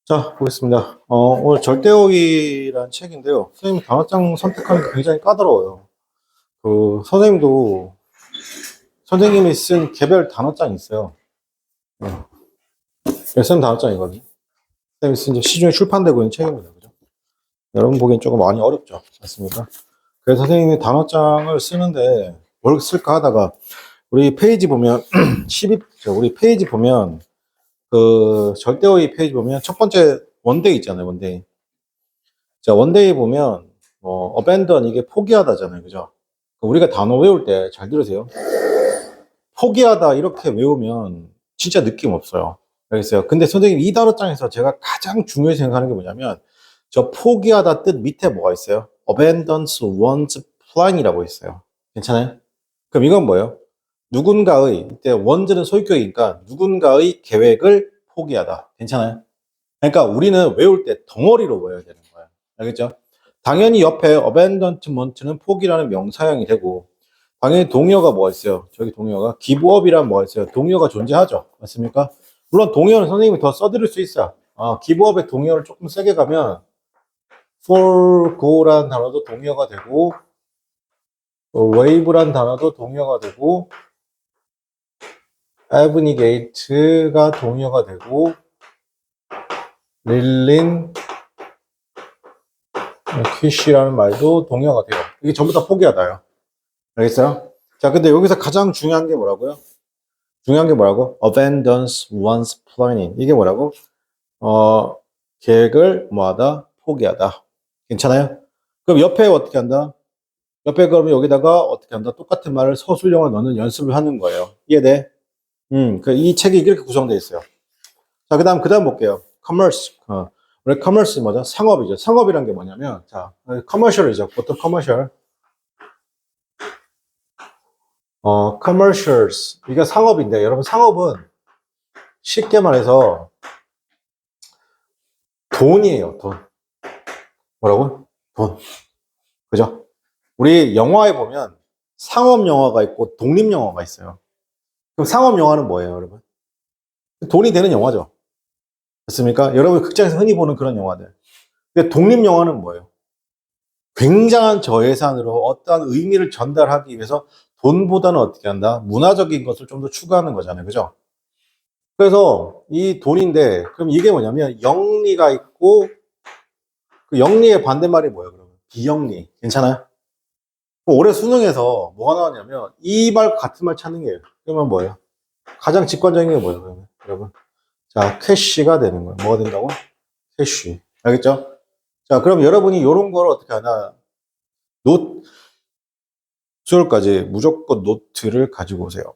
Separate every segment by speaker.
Speaker 1: 자, 보겠습니다. 오늘 절대어휘라는 책인데요. 선생님 단어장 선택하는 게 굉장히 까다로워요. 선생님이 쓴 개별 단어장이 있어요. 네. 선생님 단어장이거든요. 선생님이 쓴 이제 시중에 출판되고 있는 책입니다. 그죠? 여러분 보기엔 조금 많이 어렵죠. 맞습니까? 그래서 선생님이 단어장을 쓰는데 뭘 쓸까 하다가 우리 페이지 보면 12, 우리 페이지 보면 절대어휘 페이지 보면 첫 번째 원데이 있잖아요. 원데이. 자, 원데이 보면, abandon, 이게 포기하다잖아요. 그죠? 우리가 단어 외울 때 잘 들으세요. 포기하다, 이렇게 외우면 진짜 느낌 없어요. 알겠어요? 근데 선생님 이 단어장에서 제가 가장 중요히 생각하는 게 뭐냐면, 저 포기하다 뜻 밑에 뭐가 있어요? abandons one's plan이라고 있어요. 괜찮아요? 그럼 이건 뭐예요? 누군가의, 이때 one's는 소유격이니까 누군가의 계획을 포기하다. 괜찮아요? 그러니까 우리는 외울 때 덩어리로 외워야 되는 거예요. 알겠죠? 당연히 옆에 abandonment는 포기라는 명사형이 되고, 당연히 동의어가 뭐가 있어요? 저기 동의어가 give up이란 뭐가 있어요? 동의어가 존재하죠. 맞습니까? 물론 동의어는 선생님이 더 써드릴 수 있어요. give up의 동의어를 조금 세게 가면 forgo라는 단어도 동의어가 되고, wave라는 단어도 동의어가 되고, abnegate가 동의어가 되고, 릴린 퀴시라는 말도 동의어가 돼요. 이게 전부 다 포기하다요. 알겠어요? 자, 근데 여기서 가장 중요한 게 뭐라고요? 중요한 게 뭐라고? Abandons one's planning. 이게 뭐라고? 계획을 뭐하다? 포기하다. 괜찮아요? 그럼 옆에 어떻게 한다? 옆에 그러면 여기다가 어떻게 한다? 똑같은 말을 서술형을 넣는 연습을 하는 거예요. 이해돼? 이 책이 이렇게 구성되어 있어요. 자, 그 다음 볼게요. Commerce. 우리 commerce 뭐죠? 상업이죠. 상업이란 게 뭐냐면, 자, commercial이죠. 보통 commercial. commercials. 이게 상업인데, 여러분 상업은 쉽게 말해서 돈이에요, 돈. 뭐라고? 돈. 그죠? 우리 영화에 보면 상업 영화가 있고 독립 영화가 있어요. 그럼 상업 영화는 뭐예요, 여러분? 돈이 되는 영화죠. 맞습니까? 여러분 극장에서 흔히 보는 그런 영화들. 근데 독립 영화는 뭐예요? 굉장한 저예산으로 어떠한 의미를 전달하기 위해서 돈보다는 어떻게 한다? 문화적인 것을 좀 더 추구하는 거잖아요. 그죠? 그래서 이 돈인데, 그럼 이게 뭐냐면 영리가 있고, 그 영리의 반대말이 뭐예요, 그러면? 비영리. 괜찮아요? 올해 수능에서 뭐가 나왔냐면 이 말 같은 말 찾는 게 그러면 뭐예요? 가장 직관적인 게 뭐예요, 그러면? 여러분? 자, 캐시가 되는 거예요. 뭐가 된다고? 캐시. 알겠죠? 자, 그럼 여러분이 이런 걸 어떻게 하나? 수요일까지 무조건 노트를 가지고 오세요.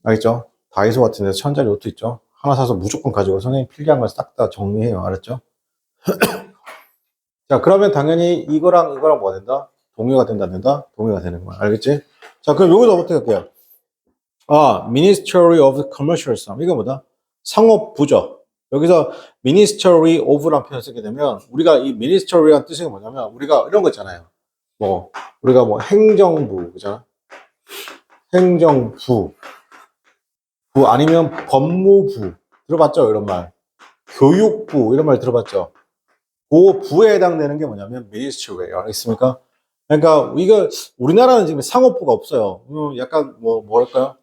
Speaker 1: 알겠죠? 다이소 같은 데서 1,000짜리 노트 있죠? 하나 사서 무조건 가지고 선생님 필기한 걸 싹 다 정리해요. 알았죠? 자, 그러면 당연히 이거랑 뭐가 된다? 동의가 된다, 안 된다? 동의가 되는 거야. 알겠지? 자, 그럼 여기서 어떻게 할게요? Ministry of Commercialism. 이거 뭐다? 상업부죠. 여기서 Ministry of란 표현을 쓰게 되면 우리가 이 Ministry란 뜻이 뭐냐면 우리가 이런 거 있잖아요. 우리가 행정부, 그잖아? 행정부. 아니면 법무부. 들어봤죠? 이런 말. 교육부. 이런 말 들어봤죠? 그 부에 해당되는 게 뭐냐면 Ministry예요. 알겠습니까? 그러니까 이거 우리나라는 지금 상업부가 없어요. 약간 뭐랄까요?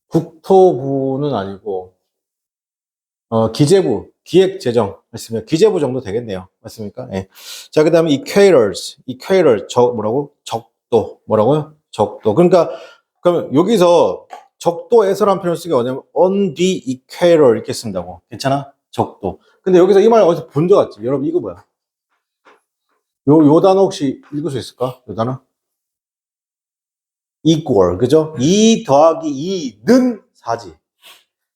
Speaker 1: 국토부는 아니고 기재부, 기획재정 맞습니까? 기재부 정도 되겠네요. 맞습니까? 예. 자, 그다음에 equator 뭐라고? 적도 뭐라고요? 적도. 그러니까 그러면 여기서 적도에서란 표현을 쓰기 뭐냐면 on the equator 이렇게 쓴다고. 괜찮아? 적도. 근데 여기서 이 말 어디서 본 적 같지? 여러분 이거 뭐야? 요 단어 혹시 읽을 수 있을까? 요 단어? equal, 그죠? 2 더하기 2는 4지.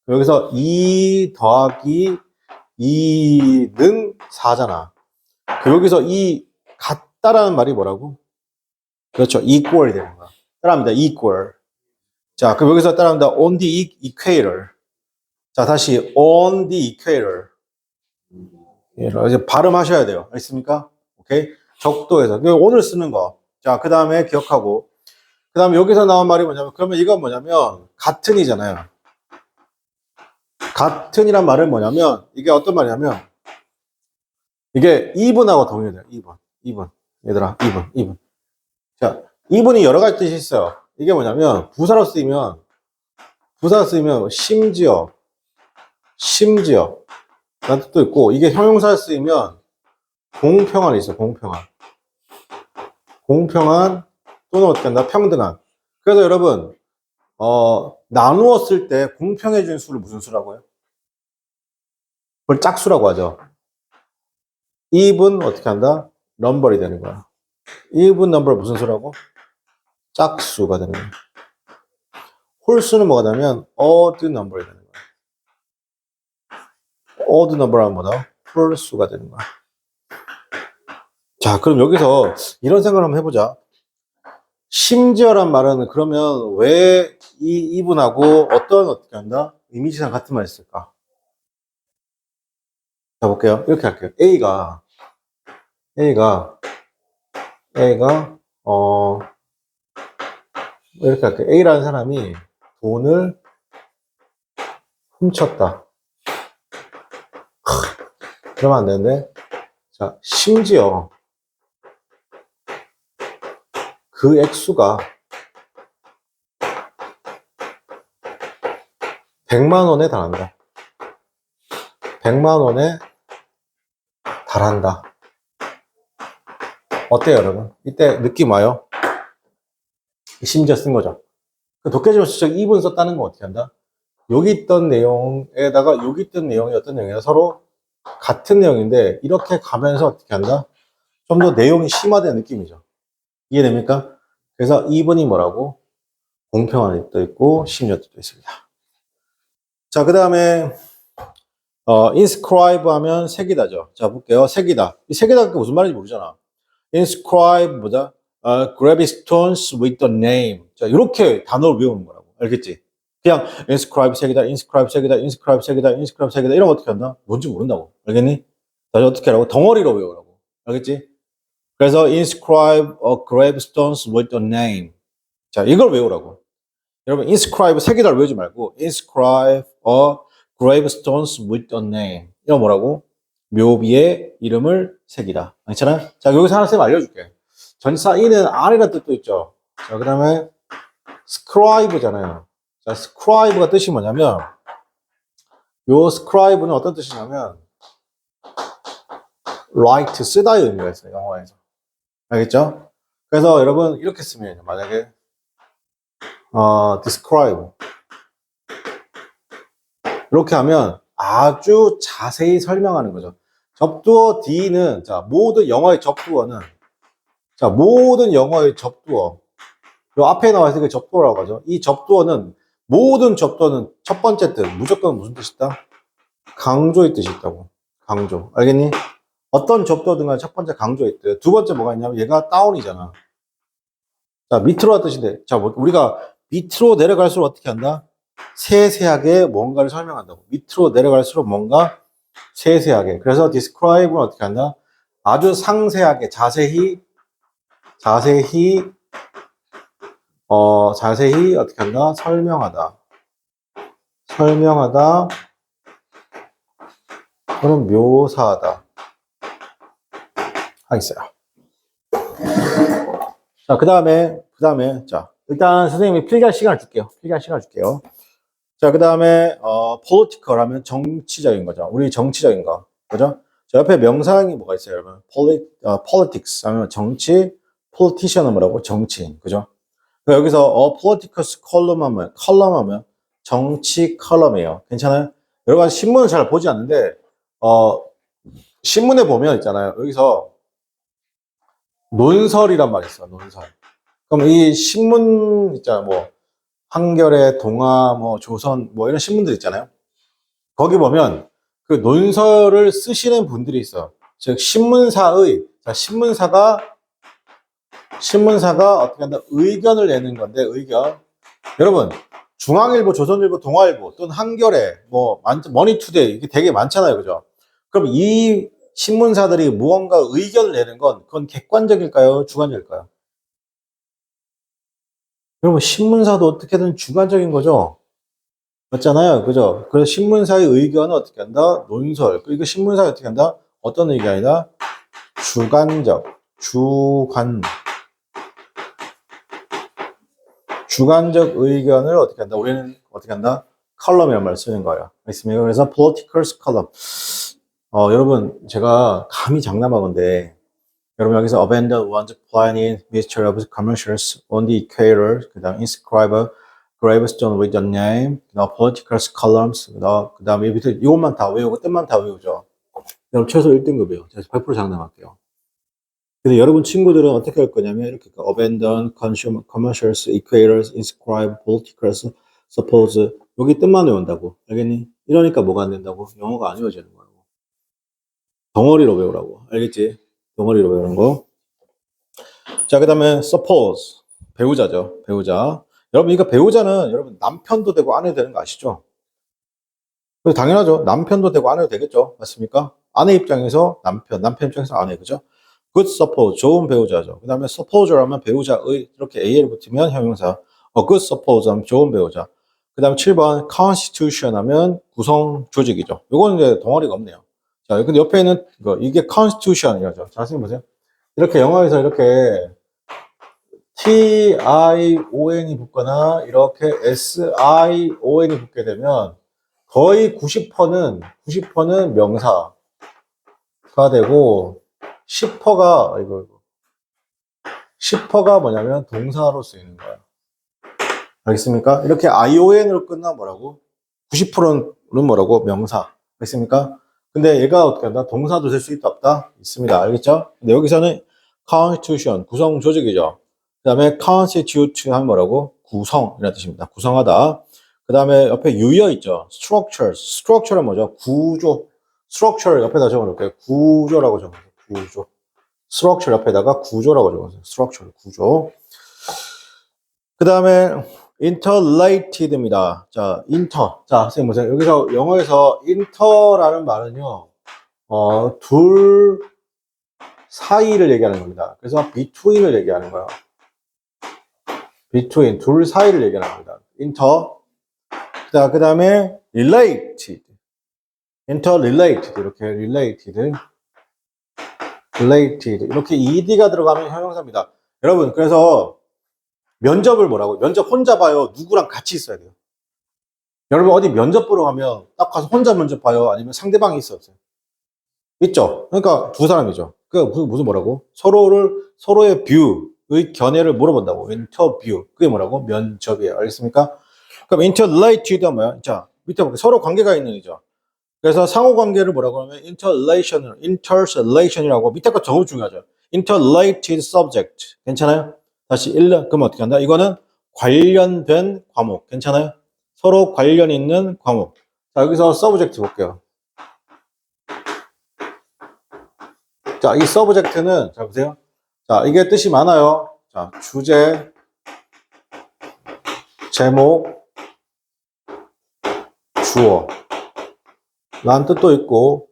Speaker 1: 여기서 2 더하기 2는 4잖아. 여기서 이 같다라는 말이 뭐라고? 그렇죠. equal이 되는 거야. 따라합니다. equal. 자, 그럼 여기서 따라합니다. on the equator. 자, 다시 on the equator. 이제 발음하셔야 돼요. 알겠습니까? 오케이? 적도에서. 오늘 쓰는 거. 자, 그 다음에 기억하고. 그 다음에 여기서 나온 말이 뭐냐면, 그러면 이건 뭐냐면, 같은이잖아요. 같은이란 말은 뭐냐면, 이게 어떤 말이냐면, 이게 even하고 동일해요. even. 얘들아, even. 자, even이 여러 가지 뜻이 있어요. 이게 뭐냐면, 부사로 쓰이면, 심지어, 라는 뜻도 있고, 이게 형용사로 쓰이면, 공평한이 있어, 공평한, 또는 어떻게 한다? 평등한. 그래서 여러분, 나누었을 때 공평해진 수를 무슨 수라고요? 그걸 짝수라고 하죠. even 어떻게 한다? 넘버이 되는 거야. even 넘버를 무슨 수라고? 짝수가 되는 거야. 홀수는 뭐가 되냐면 odd number이 되는 거야. odd number은 뭐다? 홀수가 되는 거야. 자, 그럼 여기서 이런 생각을 한번 해보자. 심지어란 말은 그러면 왜 이 even하고 어떻게 한다? 이미지상 같은 말이 있을까? 자, 볼게요. 이렇게 할게요. A가 이렇게 할게요. A라는 사람이 돈을 훔쳤다. 그러면 안 되는데. 자, 심지어 그 액수가 100만 원에 달한다. 100만 원에 달한다. 어때요, 여러분? 이때 느낌 와요? 심지어 쓴 거죠. 도깨비전 수적 2분 썼다는 건 어떻게 한다? 여기 있던 내용에다가 여기 있던 내용이 어떤 내용이야? 서로 같은 내용인데 이렇게 가면서 어떻게 한다? 좀 더 내용이 심화된 느낌이죠. 이해됩니까? 그래서 2번이 뭐라고? 공평한 뜻도 있고 심리적 뜻도 있습니다. 자, 그 다음에 inscribe 하면 새기다죠. 자, 볼게요. 새기다. 이 새기다가 무슨 말인지 모르잖아. inscribe 뭐다? gravestones with the name. 자, 이렇게 단어를 외우는 거라고. 알겠지? 그냥 inscribe 색이다, inscribe 색이다, inscribe 색이다, inscribe 색이다 이런 거 어떻게 한다? 뭔지 모른다고. 알겠니? 다시 어떻게 하라고? 덩어리로 외우라고. 알겠지? 그래서 inscribe a gravestones with the name. 자, 이걸 외우라고. 여러분, inscribe 색이다를 외우지 말고 inscribe a gravestones with the name. 이거 뭐라고? 묘비의 이름을 새기다. 괜찮아? 자, 여기서 하나 쌤 알려줄게. 전치사 이는 아래라는 뜻도 있죠. 자, 그 다음에 scribe잖아요. 자, scribe가 뜻이 뭐냐면 요 scribe는 어떤 뜻이냐면 write, 쓰다의 의미가 있어요. 영어에서. 알겠죠? 그래서 여러분 이렇게 쓰면 만약에 describe 이렇게 하면 아주 자세히 설명하는 거죠. 접두어 D는 모든 영어의 접두어는 요 앞에 나와 있는 게 접두어라고 하죠. 이 접두어는 모든 접두어는 첫 번째 뜻 무조건 무슨 뜻이 있다? 강조의 뜻이 있다고. 강조. 알겠니? 어떤 접두어든 간에 첫 번째 강조의 뜻. 두 번째 뭐가 있냐면 얘가 다운이잖아. 자, 밑으로 한 뜻인데. 자, 우리가 밑으로 내려갈수록 어떻게 한다? 세세하게 뭔가를 설명한다고. 밑으로 내려갈수록 뭔가 세세하게. 그래서 describe는 어떻게 한다? 아주 상세하게, 자세히 어떻게 한다? 설명하다. 또는 묘사하다. 하겠어요. 자, 그 다음에, 자, 일단 선생님이 필기할 시간을 줄게요. 자, 그 다음에, political 하면 정치적인 거죠. 우리 정치적인 거. 그죠? 자, 옆에 명사형이 뭐가 있어요, 여러분? politics 하면 정치, politician은 뭐라고? 정치인. 그죠? 여기서, political column 하면 정치 컬럼이에요. 괜찮아요? 여러분, 신문은 잘 보지 않는데, 신문에 보면 있잖아요. 여기서 논설이란 말이 있어요, 논설. 그럼 이 신문 있잖아요. 뭐, 한겨레, 동아, 뭐, 조선, 뭐, 이런 신문들 있잖아요. 거기 보면 그 논설을 쓰시는 분들이 있어요. 즉, 신문사가 어떻게 한다? 의견을 내는 건데, 의견. 여러분, 중앙일보, 조선일보, 동아일보, 또는 한겨레, 뭐, 머니투데이, 이게 되게 많잖아요. 그죠? 그럼 이 신문사들이 무언가 의견을 내는 건, 그건 객관적일까요? 주관적일까요? 여러분, 신문사도 어떻게든 주관적인 거죠? 맞잖아요. 그죠? 그래서 신문사의 의견은 어떻게 한다? 논설. 그리고 신문사가 어떻게 한다? 어떤 의견이다? 주관적. 주관적 의견을 어떻게 한다? 우리는 어떻게 한다? 컬럼이라는 말을 쓰는 거예요. 알겠습니까? 그래서 political column. 여러분, 제가 감히 장담하건데, 여러분 여기서 abandon one's planning, mixture of commercials on the equator, 그 다음 inscribe gravestone with the name, 그 다음 political columns, 그 다음에 밑에 이것만 다 외우고 뜻만 다 외우죠. 그럼 최소 1등급이에요. 제가 100% 장담할게요. 근데 여러분 친구들은 어떻게 할 거냐면 이렇게 abandon, consumer, commercials, equators, inscribe, politicals, suppose 여기 뜻만 외운다고. 알겠니? 이러니까 뭐가 안 된다고? 영어가 안 외워지는 거라고. 덩어리로 외우라고. 알겠지? 덩어리로 외우는 거. 자, 그 다음에 suppose. 배우자죠. 배우자. 여러분, 이거 배우자는 여러분 남편도 되고 아내도 되는 거 아시죠? 당연하죠. 남편도 되고 아내도 되겠죠. 맞습니까? 아내 입장에서 남편 입장에서 아내, 그죠? good suppose. 좋은 배우자죠. 그 다음에 supposer 하면 배우자의, 이렇게 AL 붙으면 형용사. good suppose 하면 좋은 배우자. 그 다음에 7번 constitution 하면 구성 조직이죠. 요거는 이제 덩어리가 없네요. 자, 근데 옆에 있는 이게 constitution이라죠. 자세히 보세요. 이렇게 영어에서 이렇게 T-I-O-N이 붙거나 이렇게 S-I-O-N이 붙게 되면 거의 90%는 명사가 되고 10%가 뭐냐면 동사로 쓰이는 거예요. 알겠습니까? 이렇게 ION으로 끝나 뭐라고? 90%는 뭐라고? 명사. 알겠습니까? 근데 얘가 어떻게 한다? 동사도 될 수 있다 없다? 있습니다. 알겠죠? 근데 여기서는 constitution, 구성 조직이죠. 그 다음에 constitute 하면 뭐라고? 구성이라는 뜻입니다. 구성하다. 그 다음에 옆에 유여 있죠. structure는 뭐죠? 구조. structure 옆에다 적어놓을게요. 구조라고 적어놓을게요. 구조. structure 옆에다가 구조라고 적어놓을게요. structure, 구조. 그 다음에 interrelated입니다. 자, 자, 선생님 보세요. 여기서 영어에서 inter라는 말은요, 둘 사이를 얘기하는 겁니다. 그래서 between을 얘기하는 거예요. between, 둘 사이를 얘기하는 겁니다. inter. 그 다음에 related. interrelated. 이렇게 related. 이렇게 ed가 들어가면 형용사입니다. 여러분, 그래서 면접을 뭐라고? 면접 혼자 봐요? 누구랑 같이 있어야 돼요? 여러분 어디 면접 보러 가면 딱 가서 혼자 면접 봐요? 아니면 상대방이 있어요? 없어요? 있죠. 그러니까 두 사람이죠. 그 무슨 뭐라고? 서로의 뷰의 견해를 물어본다고. 인터뷰. 그게 뭐라고? 면접이에요. 알겠습니까? 그럼 interrelated가 뭐야? 자, 밑에 볼게요. 서로 관계가 있는 이죠. 그래서 상호 관계를 뭐라고 하면 interrelation이라고 밑에 거 정말 중요하죠. interrelated subject. 괜찮아요? 다시 1년. 그럼 어떻게 한다? 이거는 관련된 과목. 괜찮아요? 서로 관련 있는 과목. 자, 여기서 서브젝트 볼게요. 자, 이 서브젝트는, 자, 보세요. 자, 이게 뜻이 많아요. 자, 주제, 제목, 주어. 라는 뜻도 있고,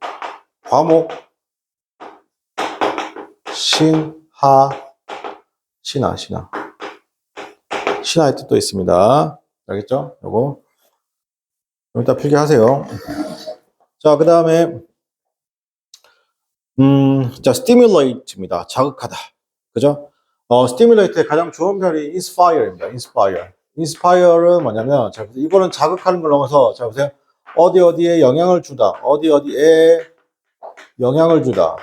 Speaker 1: 과목, 신하의 뜻도 있습니다. 알겠죠? 요거. 일단 필기하세요. 자, 그 다음에, 자, stimulate입니다. 자극하다. 그죠? stimulate의 가장 좋은 별이 inspire입니다. inspire는 뭐냐면, 자, 이거는 자극하는 걸 넘어서, 자, 보세요. 어디에 영향을 주다. 어디에 영향을 주다.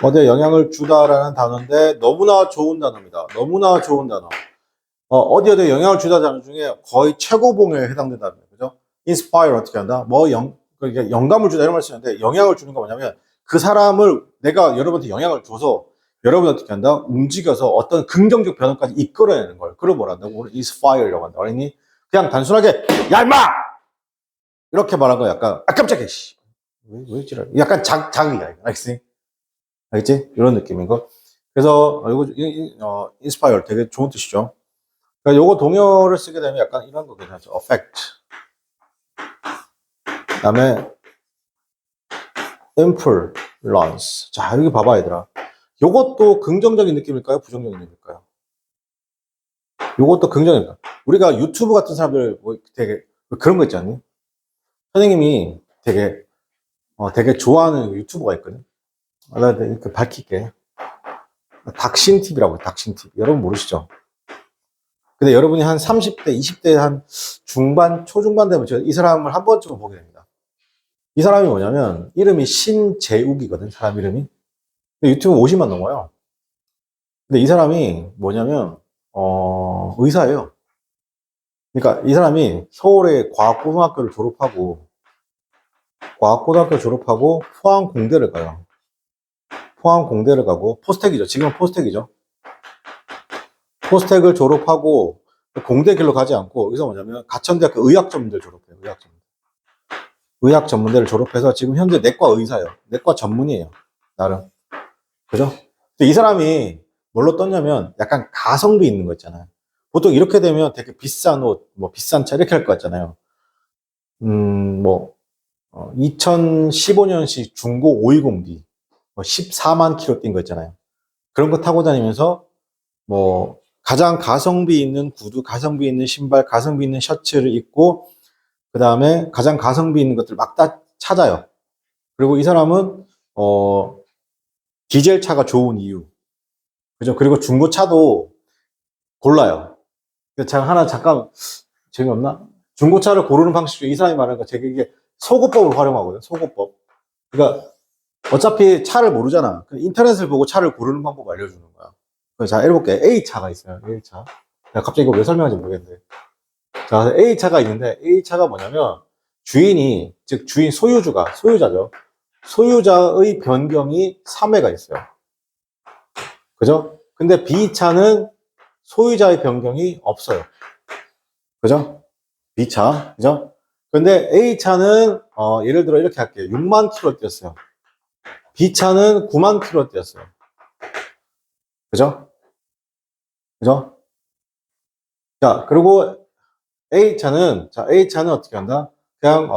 Speaker 1: 어디에 영향을 주다라는 단어인데, 너무나 좋은 단어입니다. 너무나 좋은 단어. 어디에 영향을 주다 단어 중에 거의 최고봉에 해당된다는 거예요. 그죠? inspire 어떻게 한다? 그러니까 영감을 주다 이런 말 쓰는데 영향을 주는 거 뭐냐면 그 사람을 내가 여러분한테 영향을 줘서 여러분 어떻게 한다? 움직여서 어떤 긍정적 변화까지 이끌어내는 걸. 그걸 뭐라 한다고? 우리 inspire이라고 한다. 알겠니? 그냥 단순하게 야 임마! 이렇게 말한 거 약간 깜짝이야 씨. 왜 지랄? 약간 자극이야. 알겠지? 알겠지? 이런 느낌인 거. 그래서 이거 inspire 되게 좋은 뜻이죠. 그러니까 요거 동요를 쓰게 되면 약간 이런 거 괜찮죠. affect. 그 다음에 influence. 자, 여기 봐봐, 얘들아. 요것도 긍정적인 느낌일까요? 부정적인 느낌일까요? 요것도 긍정입니다. 우리가 유튜브 같은 사람들 뭐 되게 그런 거 있지 않니? 선생님이 되게 좋아하는 유튜버가 있거든. 나 이렇게 밝힐게. 닥신TV라고, 닥신TV. 여러분 모르시죠? 근데 여러분이 한 30대, 20대 한 중반, 초중반 되면 이 사람을 한 번쯤은 보게 됩니다. 이 사람이 뭐냐면, 이름이 신재욱이거든, 사람 이름이. 근데 유튜브 50만 넘어요. 근데 이 사람이 뭐냐면, 의사예요. 그러니까 이 사람이 서울의 과학고등학교를 졸업하고, 포항공대를 가요. 포항공대를 가고, 포스텍이죠. 지금은 포스텍이죠. 포스텍을 졸업하고, 공대 길로 가지 않고, 여기서 뭐냐면, 가천대학교 의학전문대를 졸업해요. 의학전문대를 졸업해서 지금 현재 내과 의사예요. 내과 전문이에요. 나름. 그죠? 근데 이 사람이 뭘로 떴냐면, 약간 가성비 있는 거 있잖아요. 보통 이렇게 되면 되게 비싼 옷, 뭐 비싼 차 이렇게 할 것 같잖아요. 2015년식 중고 520D, 14만 킬로 뛴 거 있잖아요. 그런 거 타고 다니면서, 뭐, 가장 가성비 있는 구두, 가성비 있는 신발, 가성비 있는 셔츠를 입고, 그 다음에 가장 가성비 있는 것들 막 다 찾아요. 그리고 이 사람은, 디젤 차가 좋은 이유. 그죠? 그리고 중고차도 골라요. 제가 하나 잠깐, 재미없나? 중고차를 고르는 방식 중에 이 사람이 말하는 거, 제가 이게 소고법을 활용하거든요. 소고법. 그러니까 어차피 차를 모르잖아. 인터넷을 보고 차를 고르는 방법 알려주는 거야. 자, 해볼게. A차가 있어요. A차. 갑자기 이거 왜 설명하는지 모르겠는데. 자, A차가 있는데, A차가 뭐냐면, 주인이, 즉, 소유자죠. 소유자의 변경이 3회가 있어요. 그죠? 근데 B차는 소유자의 변경이 없어요. 그죠? B차. 그죠? 근데 A차는, 예를 들어 이렇게 할게요. 6만 킬로 뛰었어요. B차는 9만 킬로 뛰었어요. 그죠? 그죠? 자, 그리고 A차는 어떻게 한다? 그냥,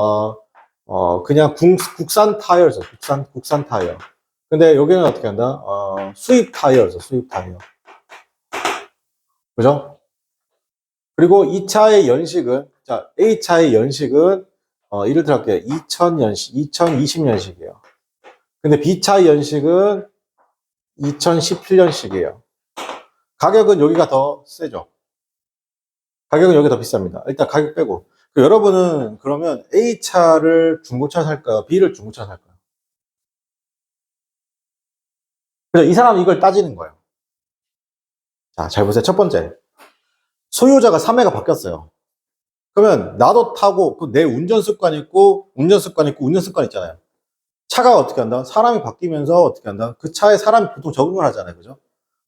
Speaker 1: 그냥 국산 타이어죠. 국산 타이어. 근데 여기는 어떻게 한다? 수입 타이어죠. 수입 타이어. 그죠? 그리고 2차의 연식은, 자, A차의 연식은, 예를 들어 할게요. 2020년식이에요. 근데 B차의 연식은 2017년식이에요. 가격은 여기가 더 세죠. 가격은 여기 더 비쌉니다. 일단 가격 빼고. 여러분은 그러면 A차를 중고차 살까요? B를 중고차 살까요? 그래서 이 사람은 이걸 따지는 거예요. 자, 잘 보세요. 첫 번째. 소유자가 3회가 바뀌었어요. 그러면 나도 타고 내 운전 습관 있고 운전 습관 있잖아요. 차가 어떻게 한다? 사람이 바뀌면서 어떻게 한다? 그 차에 사람이 보통 적응을 하잖아요. 그죠?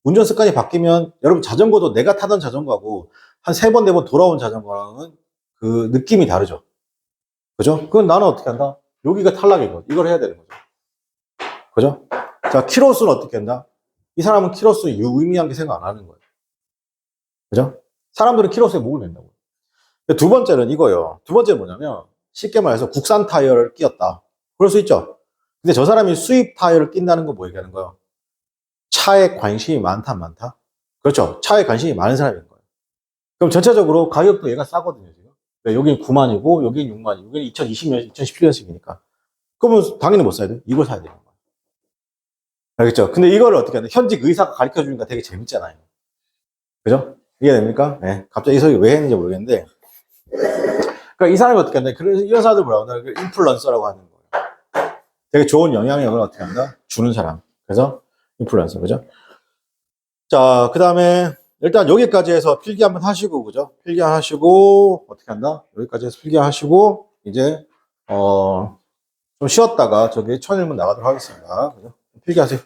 Speaker 1: 운전 습관이 바뀌면 여러분 자전거도 내가 타던 자전거하고 한 3번, 4번 돌아온 자전거랑은 그 느낌이 다르죠. 그죠? 그건 나는 어떻게 한다? 여기가 탈락이고 이걸 해야 되는 거죠. 그죠? 자, 키로수는 어떻게 한다? 이 사람은 키로수 유의미한 게 생각 안 하는 거예요. 그죠? 사람들은 키로수에 목을 맨다고. 두 번째는 이거예요. 두 번째는 뭐냐면 쉽게 말해서 국산 타이어를 끼웠다. 그럴 수 있죠. 근데 저 사람이 수입 타이어를 낀다는 거 뭐 얘기하는 거예요? 차에 관심이 많다? 그렇죠. 차에 관심이 많은 사람인 거예요. 그럼 전체적으로 가격도 얘가 싸거든요, 지금. 여기는 9만이고, 여기는 6만이고, 여기는 2020년, 2017년식이니까. 그러면 당연히 못 사야 돼. 이걸 사야 되는 거예요. 알겠죠? 근데 이거를 어떻게 하냐. 현직 의사가 가르쳐 주니까 되게 재밌잖아요. 그죠? 이해됩니까? 네. 갑자기 이 소리 왜 했는지 모르겠는데. 그러니까 이 사람이 어떻게 한다. 그래서 이런 사람들 뭐라고 한다. 인플루언서라고 하는 거예요. 되게 좋은 영향력을 어떻게 한다? 주는 사람. 그래서 인플루언서. 그죠? 자, 그 다음에 일단 여기까지 해서 필기 한번 하시고, 그죠? 필기 하시고, 어떻게 한다? 여기까지 해서 필기 하시고, 이제, 좀 쉬었다가 저기 천일문 나가도록 하겠습니다. 그죠? 필기 하세요.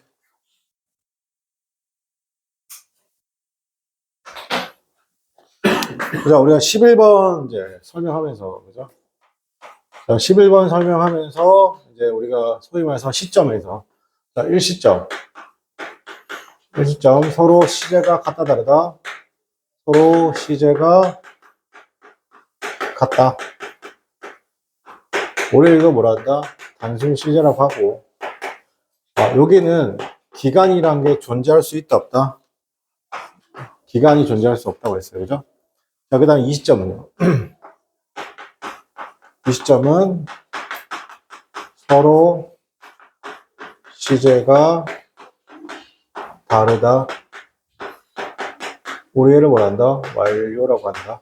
Speaker 1: 그죠? 우리가 11번 이제 설명하면서, 그죠? 자, 11번 설명하면서, 이제 우리가 소위 말해서 시점에서, 자, 1시점. 1시점. 서로 시제가 같다, 다르다. 서로 시제가 같다. 올해 이거 뭐라 한다? 단순 시제라고 하고, 여기는 기간이란 게 존재할 수 있다, 없다? 기간이 존재할 수 없다고 했어요. 그죠? 자, 그 다음에 이 시점은요. 이 시점은 서로 시제가 다르다. 우리 얘를 뭐라 한다? 완료라고 한다.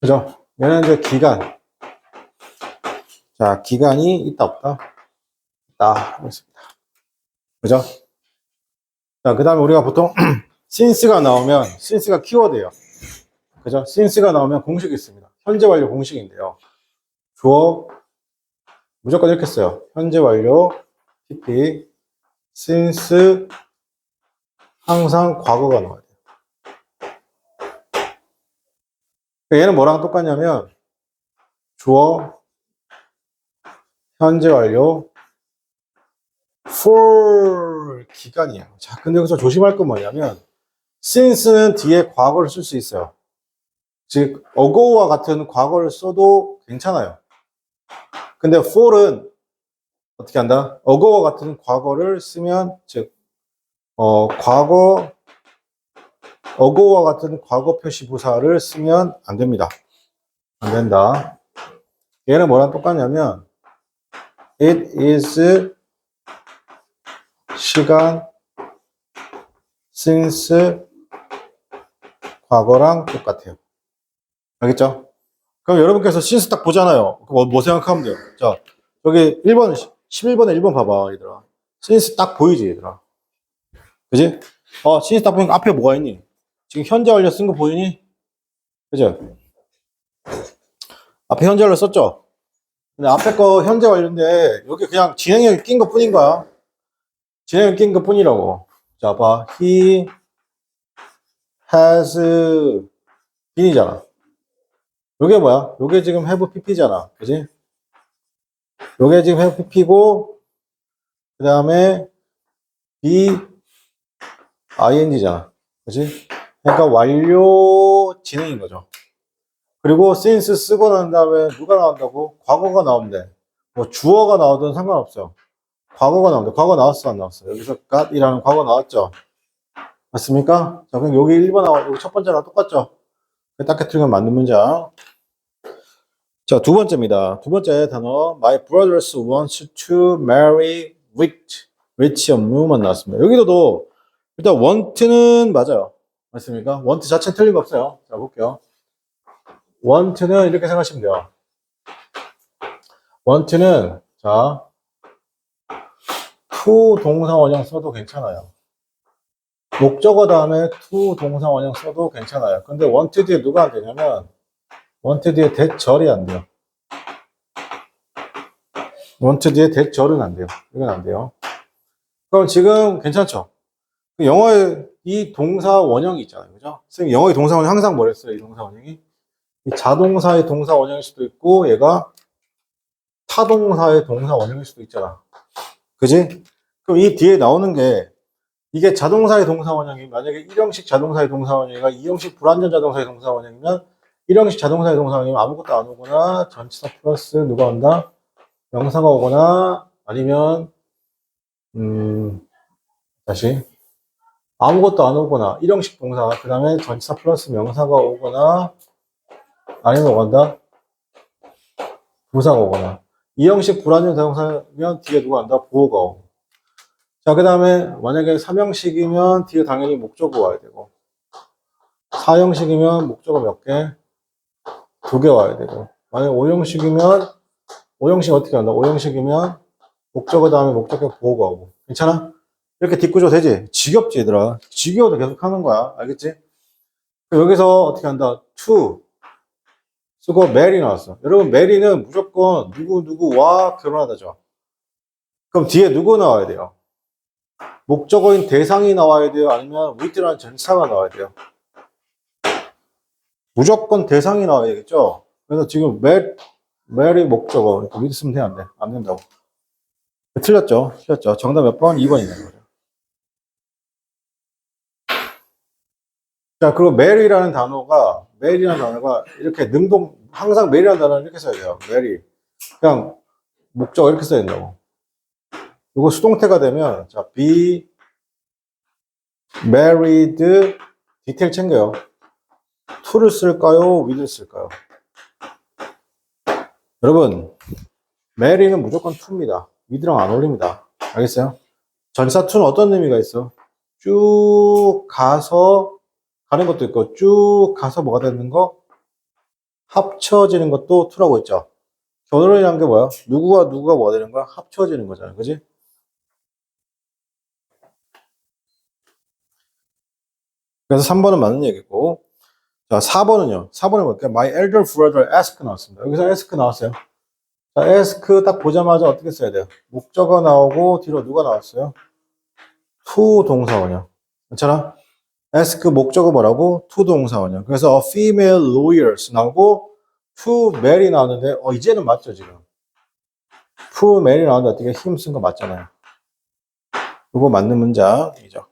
Speaker 1: 그죠? 얘는 이제 기간. 자, 기간이 있다, 없다? 있다. 그렇습니다. 그죠? 자, 그 다음에 우리가 보통 since가 나오면, since가 키워드예요. 그죠? since가 나오면 공식이 있습니다. 현재 완료 공식인데요. 주어, 무조건 이렇게 써요. 현재 완료, PP, since, 항상 과거가 나와야 돼요. 얘는 뭐랑 똑같냐면, 주어, 현재 완료, for 기간이에요. 자, 근데 여기서 조심할 건 뭐냐면, since는 뒤에 과거를 쓸 수 있어요. 즉, ago와 같은 과거를 써도 괜찮아요. 근데 for은 어떻게 한다? ago와 같은 과거를 쓰면, 즉, ago와 같은 과거 표시 부사를 쓰면 안 됩니다. 안 된다. 얘는 뭐랑 똑같냐면, it is 시간 since 과거랑 똑같아요. 알겠죠? 그럼 여러분께서 since 딱 보잖아요. 그럼 뭐 생각하면 돼요? 자, 여기 1번, 11번에 1번 봐봐, 얘들아. since 딱 보이지, 얘들아. 그지? since 딱 보니까 앞에 뭐가 있니? 지금 현재 완료 쓴 거 보이니? 그죠? 앞에 현재 완료 썼죠? 근데 앞에 거 현재 완료인데, 여기 그냥 진행형이 낀 것 뿐인 거야. 진행형이 낀 것 뿐이라고. 자, 봐. He has been이잖아. 요게 뭐야? 요게 지금 have pp잖아. 그지? 요게 지금 have pp고, 그 다음에 be ing잖아. 그지? 그러니까 완료 진행인 거죠. 그리고 since 쓰고 난 다음에 누가 나온다고? 과거가 나오면 돼. 뭐 주어가 나오든 상관없어요. 과거가 나오면 돼. 과거 나왔어, 안 나왔어? 여기서 got이라는 과거 나왔죠? 맞습니까? 자, 그럼 여기 1번 나와, 여기 첫 번째랑 똑같죠? 딱 틀리면 맞는 문장. 자, 두 번째입니다. 두 번째 단어, My brothers wants to marry rich 업무만 나왔습니다. 여기서도 일단 want는 맞아요. 맞습니까? want 자체는 틀린 거 없어요. 자, 볼게요. want는 이렇게 생각하시면 돼요. want는 자, to 동사 원형 써도 괜찮아요. 목적어 다음에 to 동사 원형 써도 괜찮아요. 근데 want 뒤에 누가 안 되냐면 want 뒤에 대절이 안 돼요. want 뒤에 대절은 안 돼요. 이건 안 돼요. 그럼 지금 괜찮죠? 영어에 이 동사 원형이 있잖아요. 그죠? 선생님, 영어의 동사 원형 항상 뭐랬어요? 이 동사 원형이? 이 자동사의 동사 원형일 수도 있고, 얘가 타동사의 동사 원형일 수도 있잖아. 그지? 그럼 이 뒤에 나오는 게, 이게 자동사의 동사 원형이, 만약에 1형식 자동사의 동사 원형이가 2형식 불완전 자동사의 동사 원형이면, 1형식 자동사의 동사 원형이면 아무것도 안 오거나, 전치사 플러스 누가 온다? 명사가 오거나, 아니면, 다시. 아무것도 안 오거나, 1형식 동사, 그 다음에 전치사 플러스 명사가 오거나, 아니면 뭐간다? 부사가 오거나. 2형식 불완전 대동사면 뒤에 누가 온다? 보호가 오고. 자, 그 다음에 만약에 3형식이면 뒤에 당연히 목적어 와야 되고. 4형식이면 목적어 몇 개? 2개 와야 되고. 만약에 5형식이면, 5형식 어떻게 한다? 5형식이면 목적어 다음에 목적어 보호가 오고. 괜찮아? 이렇게 뒷구조 되지? 지겹지, 얘들아. 지겨워도 계속 하는 거야. 알겠지? 여기서 어떻게 한다? to 쓰고 marry 나왔어. 여러분, marry는 무조건 누구와 결혼하다죠. 그럼 뒤에 누구 나와야 돼요? 목적어인 대상이 나와야 돼요? 아니면 with라는 전치사가 나와야 돼요? 무조건 대상이 나와야겠죠? 그래서 지금 marry 목적어. 이렇게 with 쓰면 돼, 안 돼? 안 된다고. 틀렸죠? 틀렸죠? 정답 몇 번? 2번이네요. 자, 그리고 mary라는 단어가 이렇게 항상 mary라는 단어는 이렇게 써야 돼요. marry. 그냥 목적어 이렇게 써야 된다고. 이거 수동태가 되면, 자, be married, 디테일 챙겨요. to를 쓸까요? with를 쓸까요? 여러분, mary는 무조건 to입니다. with랑 안 어울립니다. 알겠어요? 전치사 to는 어떤 의미가 있어? 쭉 가서 가는 것도 있고 쭉 가서 뭐가 되는 거? 합쳐지는 것도 to라고 했죠. 결혼이란 게 뭐야? 누구가 뭐가 되는 거야? 합쳐지는 거잖아. 그지? 그래서 3번은 맞는 얘기고. 자, 4번은요. 4번은 뭘까요? My elder brother ask 나왔습니다. 여기서 ask 나왔어요. 자, ask 딱 보자마자 어떻게 써야 돼요? 목적어 나오고 뒤로 누가 나왔어요? to 동사원이요. 괜찮아? ask 목적어 뭐라고? to 동사원이요. 그래서 a female lawyers 나오고 to marry 나오는데 이제는 맞죠 지금? to marry 나오는데 어떻게 힘 쓴 거 맞잖아요. 그거 맞는 문장이죠.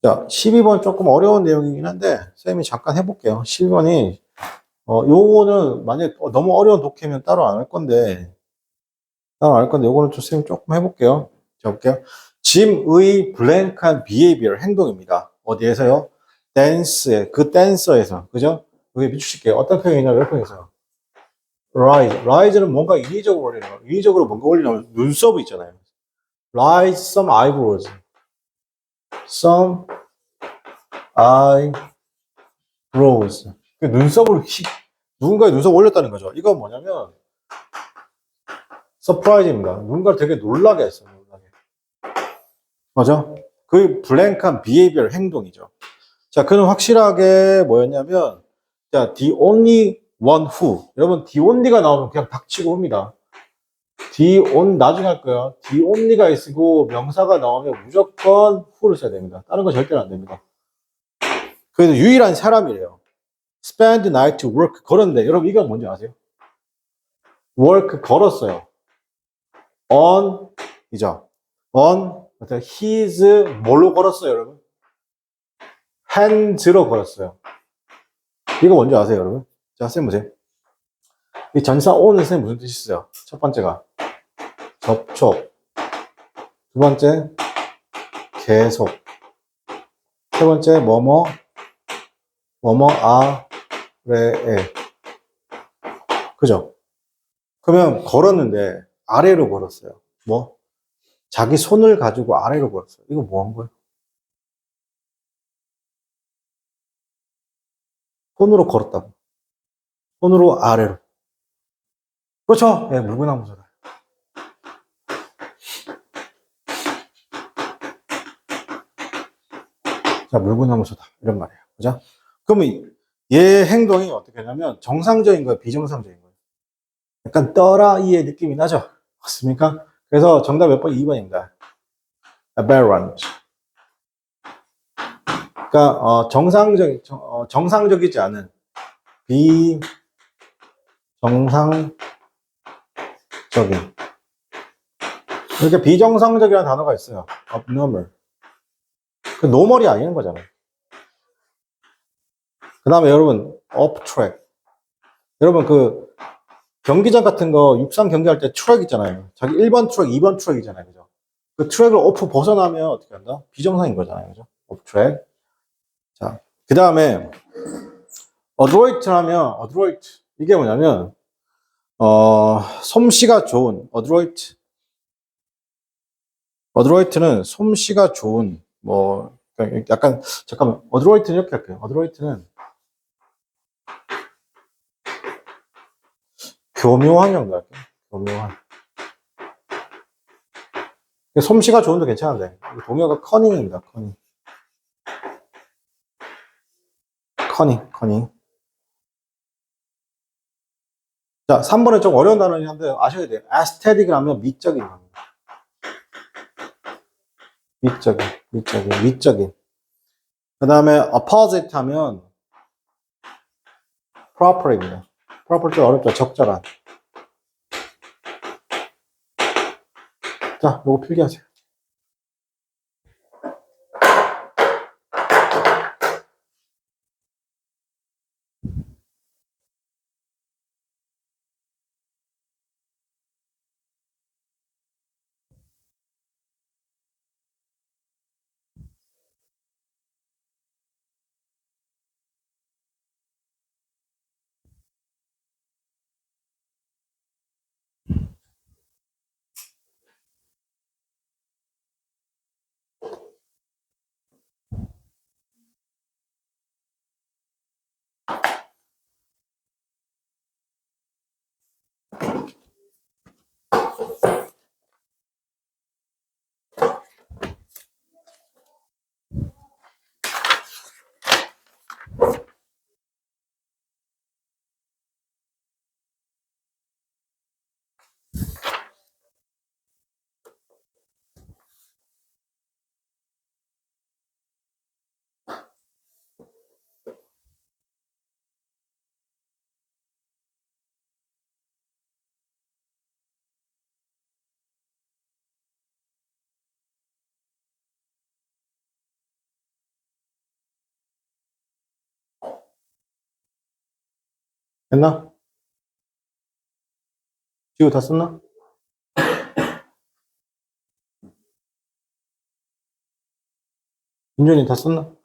Speaker 1: 자, 12번 조금 어려운 내용이긴 한데 쌤이 잠깐 해볼게요. 12번이 요거는 만약에 너무 어려운 독해면 따로 안 할 건데 요거는 좀 쌤이 조금 해볼게요. 자, 볼게요. 짐의 블랭크한 비헤이비얼 행동입니다. 어디에서요? 댄스에, 그 댄서에서. 그죠? 여기 비추실게요. 어떤 표현이냐면 몇 표현에서요? rise는 뭔가 인위적으로 올리는 거. 인위적으로 뭔가 올리려면 눈썹이 있잖아요. rise some eyebrows. some eyebrows. 그 눈썹을 누군가의 눈썹 올렸다는 거죠. 이건 뭐냐면 서프라이즈입니다. 누군가를 되게 놀라게 했어요. 놀라게. 맞아? 그 블랭크한 비헤이비얼 행동이죠. 자, 그는 확실하게 뭐였냐면, 자, the only one who. 여러분, the only가 나오면 그냥 닥치고 옵니다. the on, 나중에 할 거야. the only가 있고 명사가 나오면 무조건 who를 써야 됩니다. 다른 건 절대로 안 됩니다. 그래도 유일한 사람이래요. spend night to work 걸었는데, 여러분, 이거 뭔지 아세요? work 걸었어요. on, 이죠. on, his, 뭘로 걸었어요, 여러분? hands로 걸었어요. 이거 뭔지 아세요, 여러분? 자, 쌤 보세요. 이 전사 on은 쌤 무슨 뜻이 있어요? 첫 번째가 접촉, 두 번째 계속, 세 번째 뭐뭐 아래에. 그죠? 그러면 걸었는데 아래로 걸었어요. 뭐? 자기 손을 가지고 아래로 걸었어요. 이거 뭐 한 거예요? 손으로 걸었다고. 손으로 아래로. 그렇죠? 네, 물구나무서다. 자, 물구나무서다. 이런 말이에요. 그죠? 그러면 얘 행동이 어떻게 하냐면 정상적인 거예요? 비정상적인 거예요? 약간 떠라이의 느낌이 나죠? 맞습니까? 그래서 정답 몇 번? 2번입니다. aberrant. 그러니까 정상적이지 않은 비정상적인. 이렇게 비정상적이라는 단어가 있어요. abnormal. 그 노멀이 아닌 거잖아요. 그 다음에 여러분 off track. 여러분 그 경기장 같은 거 육상 경기할 때 트랙 있잖아요. 자기 1번 트랙, 2번 트랙이잖아요. 그죠? 그 트랙을 오프 벗어나면 어떻게 한다? 비정상인 거잖아요. 그죠? off track. 자, 그 다음에 adroit 하면 adroit. 이게 뭐냐면 솜씨가 좋은 adroit는 솜씨가 좋은 뭐 약간 잠깐만 adroit는 이렇게 할게요. adroit는 교묘한 정도 할게요. 교묘한. 솜씨가 좋은도 괜찮은데 동요가 커닝입니다. 커닝. 자, 3번에 좀 어려운 단어긴 한데 아셔야 돼요. aesthetic을 하면 미적인 겁니다. 미적인. 그 다음에 opposite 하면 proper입니다. proper 좀 어렵죠. 적절한. 자, 요거 필기하세요. 됐나? 지우 다 썼나? 민준이 다 썼나?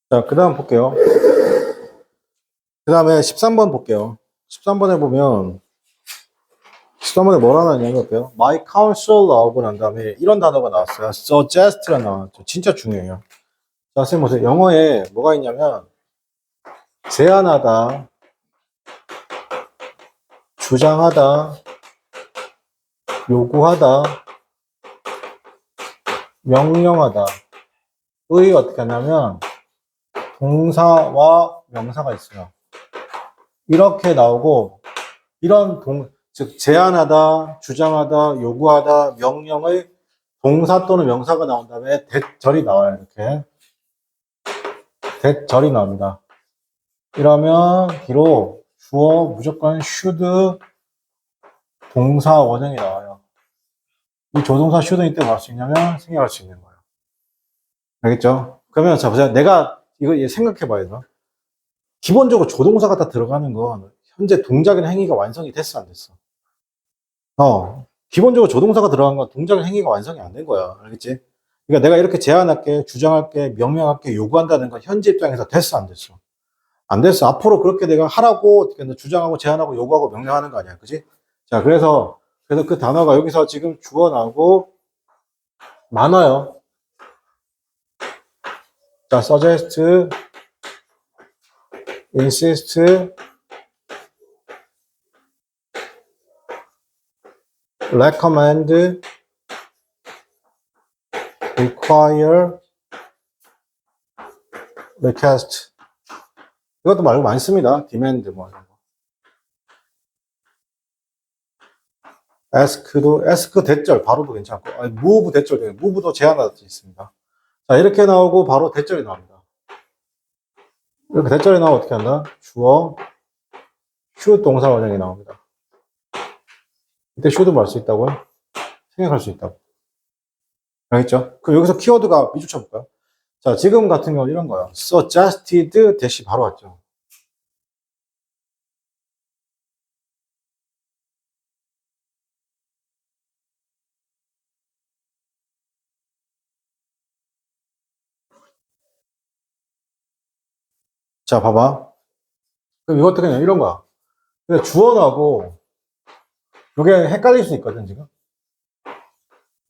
Speaker 1: 자, 그 다음 볼게요. 그 다음에 13번 볼게요. 13번에 보면, 13번에 뭐라 나왔냐면, 볼게요. My counsel 나오고 난 다음에 이런 단어가 나왔어요. suggest가 나왔죠. 진짜 중요해요. 자, 선생님 보세요. 영어에 뭐가 있냐면, 제안하다, 주장하다, 요구하다, 명령하다. 의 어떻게 하냐면, 동사와 명사가 있어요. 이렇게 나오고, 즉, 제안하다, 주장하다, 요구하다, 명령의 동사 또는 명사가 나온 다음에 대절이 나와요. 이렇게. 대절이 나옵니다. 이러면, 비록 주어 무조건 should 동사 원형이 나와요. 이 조동사 should는 이때 뭐 할 수 있냐면 생략할 수 있는 거예요. 알겠죠? 그러면 자, 보세요. 내가 이거 생각해 봐야 돼. 기본적으로 조동사가 다 들어가는 건 현재 동작이나 행위가 완성이 됐어, 안 됐어? 기본적으로 조동사가 들어간 건 동작이나 행위가 완성이 안 된 거야. 알겠지? 그러니까 내가 이렇게 제안할게, 주장할게, 명령할게, 요구한다는 건 현재 입장에서 됐어, 안 됐어? 안 됐어. 앞으로 그렇게 내가 하라고 어떻게 주장하고 제안하고 요구하고 명령하는 거 아니야. 그지? 자, 그래서 그 단어가 여기서 지금 주어 나오고 많아요. 자, suggest, insist, recommend, require, request. 이것도 말고 많이 씁니다. demand 뭐 이런 거. ask 대절 바로도 괜찮고, move 대절, move도 제한할 수 있습니다. 자, 이렇게 나오고 바로 대절이 나옵니다. 이렇게 대절이 나오면 어떻게 한다? 주어, should 동사 원형이 나옵니다. 이때 should도 할 수 있다고요? 생각할 수 있다고. 알겠죠? 그럼 여기서 키워드가 미주 쳐볼까요? 자, 지금 같은 경우는 이런 거예요. suggested 대시 바로 왔죠. 자, 봐봐. 그럼 이것도 그냥 이런 거야. 근데 주어하고 이게 헷갈릴 수 있거든, 지금.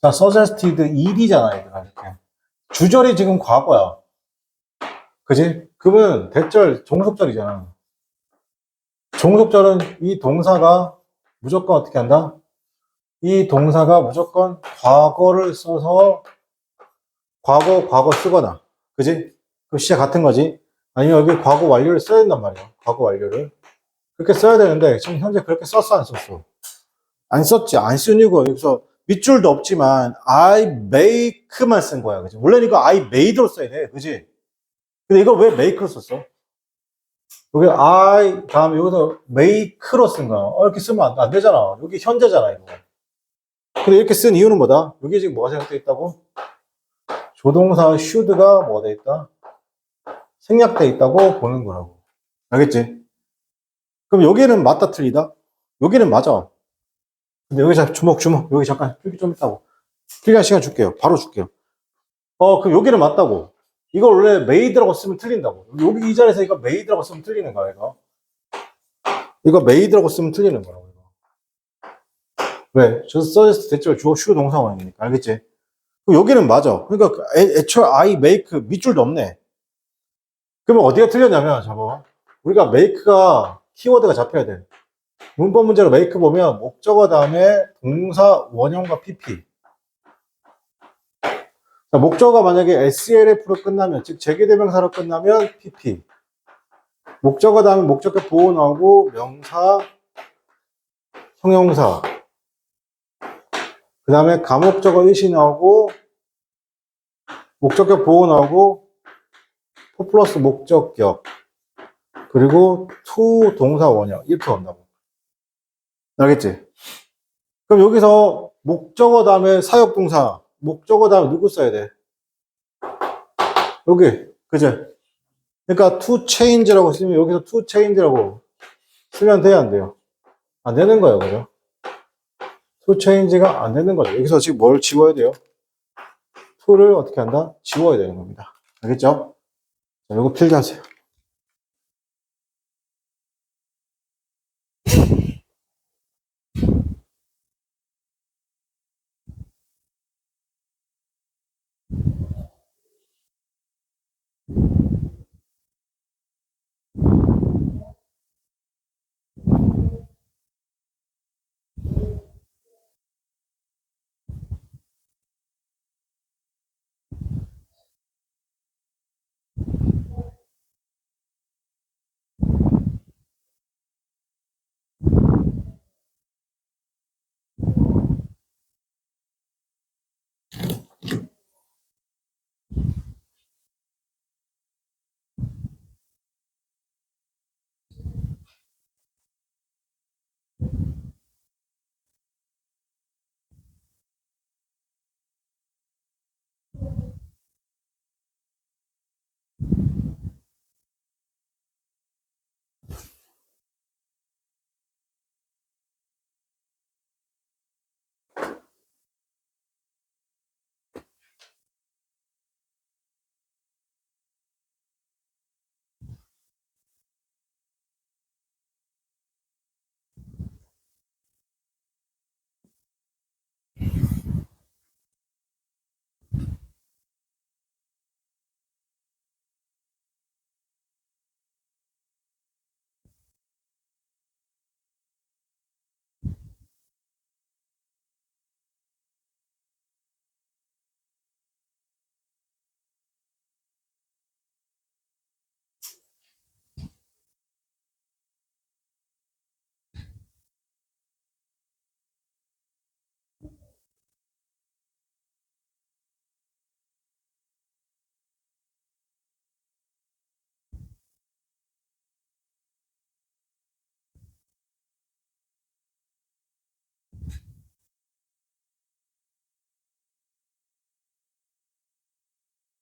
Speaker 1: 자, suggested ed잖아, 얘들아, 이렇게. 주절이 지금 과거야. 그지? 그러면 대절, 종속절이잖아. 종속절은 이 동사가 무조건 어떻게 한다? 이 동사가 무조건 과거를 써서 과거 쓰거나, 그지? 그 시제 같은 거지. 아니면 여기 과거 완료를 써야 된단 말이야. 과거 완료를. 그렇게 써야 되는데, 지금 현재 그렇게 썼어, 안 썼어? 안 썼지. 안 쓴 이유가 여기서 밑줄도 없지만, I make만 쓴 거야. 그지? 원래는 이거 I made로 써야 돼. 그지? 근데 이걸 왜 make로 썼어? 여기 I, 다음에 여기서 make로 쓴 거야. 이렇게 쓰면 안 되잖아. 여기 현재잖아, 이거. 근데 이렇게 쓴 이유는 뭐다? 여기 지금 뭐가 생각되어 있다고? 조동사 should가 뭐가 돼 있다? 생략돼 있다고 보는 거라고. 알겠지? 그럼 여기는 맞다 틀리다? 여기는 맞아. 근데 여기 주목. 여기 잠깐 필기 좀 있다고. 필기할 시간 줄게요. 바로 줄게요. 그럼 여기는 맞다고. 이거 원래 made라고 쓰면 틀린다고. 여기 이 자리에서 이거 made라고 쓰면 틀리는 거야, 이거. 이거 made라고 쓰면 틀리는 거라고, 이거. 왜? 저 써졌을 때 대체로 주어 주어 동사원이니까. 알겠지? 그럼 여기는 맞아. 그러니까 애초에 I make 밑줄도 없네. 그러면 어디가 틀렸냐면, 잡아. 우리가 make가 키워드가 잡혀야 돼. 문법 문제로 make 보면 목적어 다음에 동사 원형과 PP. 자, 목적어가 만약에 SLF로 끝나면, 즉 재개대명사로 끝나면 PP. 목적어 다음에 목적격 보호 나오고 명사, 형용사. 그 다음에 가목적어 일시 나오고 목적격 보호 나오고 포 플러스 목적격. 그리고 to 동사 원형 이렇게 온다고. 알겠지? 그럼 여기서 목적어 다음에 사역동사, 목적어 다음에 누구 써야 돼? 여기, 그죠? 그러니까 to change라고 쓰면 여기서 to change라고 쓰면 돼야 안 돼요? 안 되는 거예요, 그죠? to change가 안 되는 거죠. 여기서 지금 뭘 지워야 돼요? to를 어떻게 한다? 지워야 되는 겁니다. 알겠죠? 자, 요거 필기하세요.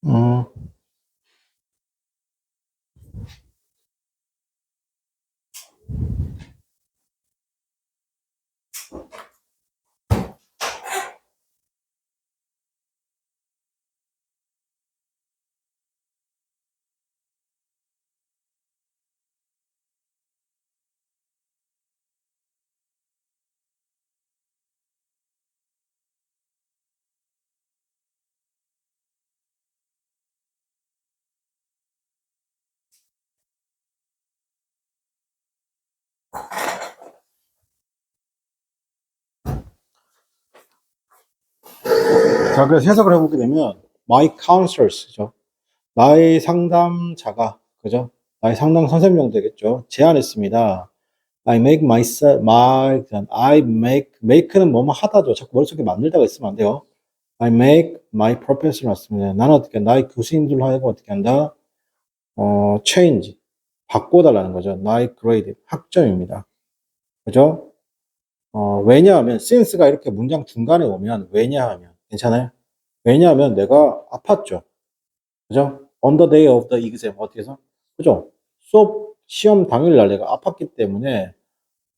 Speaker 1: 음. 자, 그래서 해석을 해보게 되면, my counselors, 나의 상담자가, 그죠? 나의 상담 선생님 되겠죠. 제안했습니다. I make는 뭐뭐 하다죠. 자꾸 머릿속에 만들다가 있으면 안 돼요. I make my professor 맞습니다. 나는 어떻게, 나의 교수님들로 하여금 어떻게 한다? change. 바꿔달라는 거죠. 나의 grade. 학점입니다. 그죠? 왜냐하면, since가 이렇게 문장 중간에 오면, 왜냐하면, 괜찮아요? 왜냐하면 내가 아팠죠. 그죠? On the day of the exam. 어떻게 해서? 그죠? 수업, 시험 당일날 내가 아팠기 때문에,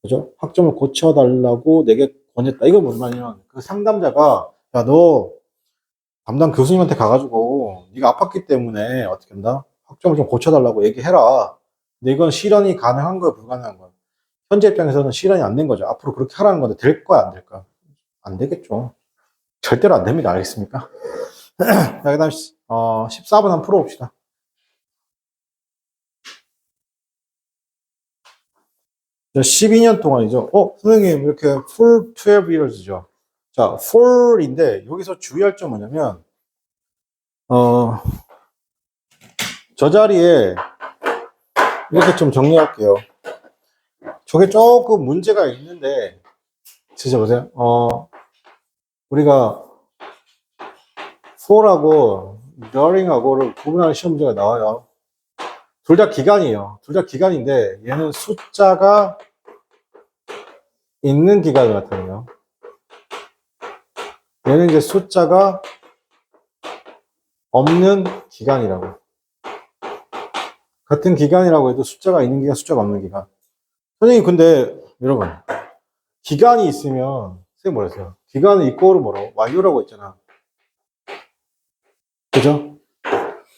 Speaker 1: 그죠? 학점을 고쳐달라고 내게 권했다. 이건 뭔 말이냐면, 그 상담자가, 야, 너 담당 교수님한테 가가지고, 네가 아팠기 때문에 어떻게 한다? 학점을 좀 고쳐달라고 얘기해라. 근데 이건 실현이 가능한 거야, 불가능한 거야? 현재 입장에서는 실현이 안 된 거죠. 앞으로 그렇게 하라는 건데, 될 거야, 안 될까? 안 되겠죠. 절대로 안 됩니다. 알겠습니까? 자, 그 다음, 14번 한번 풀어봅시다. 12년 동안이죠. 선생님, 이렇게 full 12 years죠. 자, full인데, 여기서 주의할 점 뭐냐면, 저 자리에, 이렇게 좀 정리할게요. 저게 조금 문제가 있는데, 진짜 보세요. 우리가 full하고 during하고를 구분하는 시험 문제가 나와요. 둘 다 기간이에요. 둘 다 기간인데, 얘는 숫자가 있는 기간을 나타내요. 얘는 이제 숫자가 없는 기간이라고. 같은 기간이라고 해도 숫자가 있는 기간, 숫자가 없는 기간. 선생님, 근데, 여러분, 기간이 있으면, 선생님 뭐라 했어요? 기간은 이꼬르 뭐라고? 완료라고 했잖아. 그죠?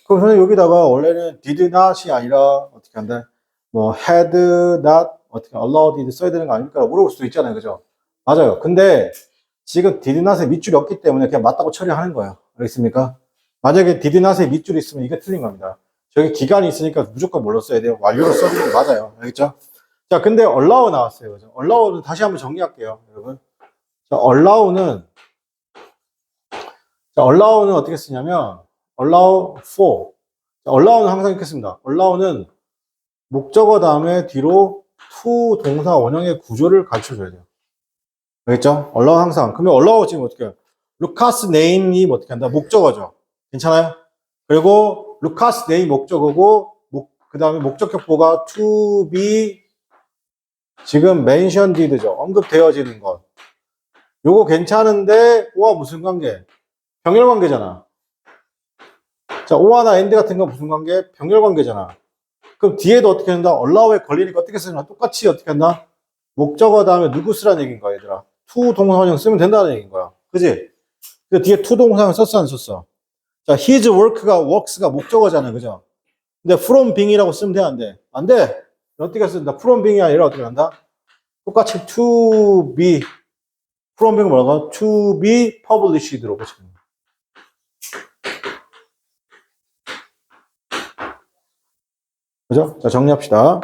Speaker 1: 그럼 선생님 여기다가 원래는 did not이 아니라, 어떻게 한다? 뭐, had not, 어떻게, allowed 써야 되는 거 아닙니까? 물어볼 수도 있잖아요. 그죠? 맞아요. 근데, 지금 did not에 밑줄이 없기 때문에 그냥 맞다고 처리하는 거예요. 알겠습니까? 만약에 did not에 밑줄이 있으면 이게 틀린 겁니다. 저기 기간이 있으니까 무조건 뭘로 써야 돼요? 완료로 써야 되는 게 맞아요. 알겠죠? 자, 근데 allow 나왔어요. 그죠? allow는 다시 한번 정리할게요, 여러분. 자, allow는 어떻게 쓰냐면, allow for. 자, allow는 항상 이렇게 씁니다. allow는 목적어 다음에 뒤로 to 동사 원형의 구조를 가르쳐 줘야 돼요. 알겠죠? allow 항상. 그러면 allow 지금 어떻게 해요? 루카스 네임이 어떻게 한다? 목적어죠. 괜찮아요? 그리고 루카스 네임 목적어고, 그 다음에 목적격보가 to be 지금 mentioned죠. 언급되어지는 것. 요거 괜찮은데, 와, 무슨 관계? 병렬 관계잖아. 자, 오하나 엔드 같은 건 무슨 관계? 병렬 관계잖아. 그럼 뒤에도 어떻게 한다? allow에 걸리니까 어떻게 쓰나? 똑같이 어떻게 한다? 목적어 다음에 누구 쓰라는 얘기인 거야, 얘들아. to 동사원형 쓰면 된다는 얘기인 거야. 그지? 그 뒤에 to 동사원 썼어, 안 썼어? 자, his works가 목적어잖아, 그죠? 근데 from being이라고 쓰면 돼, 안 돼? 안 돼! 어떻게 쓴다? from being이 아니라 어떻게 한다? 똑같이 to be 프롬빙은 뭐라고? To be published로 고치는 거예요. 그죠? 자, 정리합시다.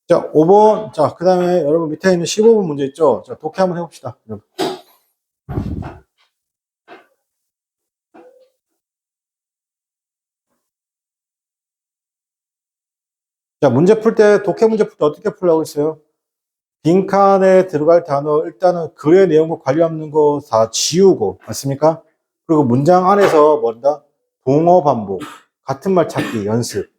Speaker 1: 자, 5번. 자, 그 다음에 여러분 밑에 있는 15번 문제 있죠? 자, 독해 한번 해봅시다. 여러분. 자, 문제 풀 때, 독해 문제 풀 때 어떻게 풀라고 했어요? 빈칸에 들어갈 단어, 일단은 글의 내용과 관련 없는 거 다 지우고, 맞습니까? 그리고 문장 안에서 뭔다? 동어 반복, 같은 말 찾기 연습.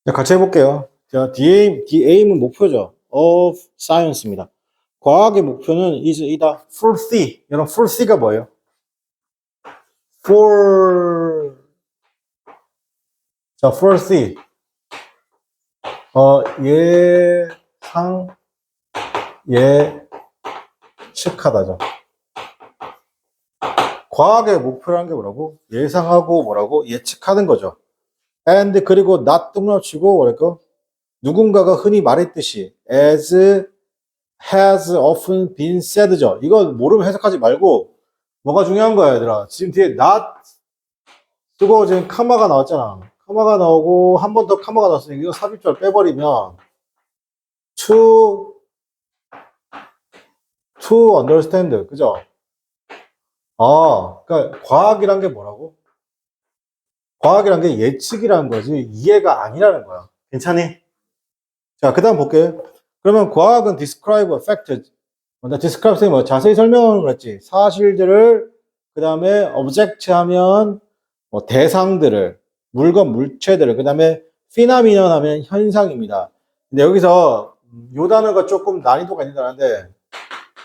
Speaker 1: 자, 같이 해볼게요. 자, the aim은 목표죠. of science입니다. 과학의 목표는 is 이다. full C. 여러분, full C가 뭐예요? for, 자, full C. 예상, 예측하다죠. 과학의 목표라는 게 뭐라고? 예상하고 뭐라고? 예측하는 거죠. and 그리고 not 뚱나치고 뭐랄까? 누군가가 흔히 말했듯이 as has often been said죠. 이거 모르면 해석하지 말고 뭐가 중요한 거야, 얘들아. 지금 뒤에 not 쓰고 지금 카마가 나왔잖아. 카마가 나오고 한 번 더 카마가 나왔으니까 이거 삽입절 빼버리면 to understand, 그죠? 그러니까 과학이란 게 뭐라고? 과학이란 게 예측이라는 거지 이해가 아니라는 거야. 괜찮니? 자, 그 다음 볼게요. 그러면 과학은 describe a fact. describe 뭐 자세히 설명을 그랬지. 사실들을 그 다음에 object 하면 뭐 대상들을 물건 물체들을 그 다음에 phenomenon 하면 현상입니다. 근데 여기서 요 단어가 조금 난이도가 있는 단어인데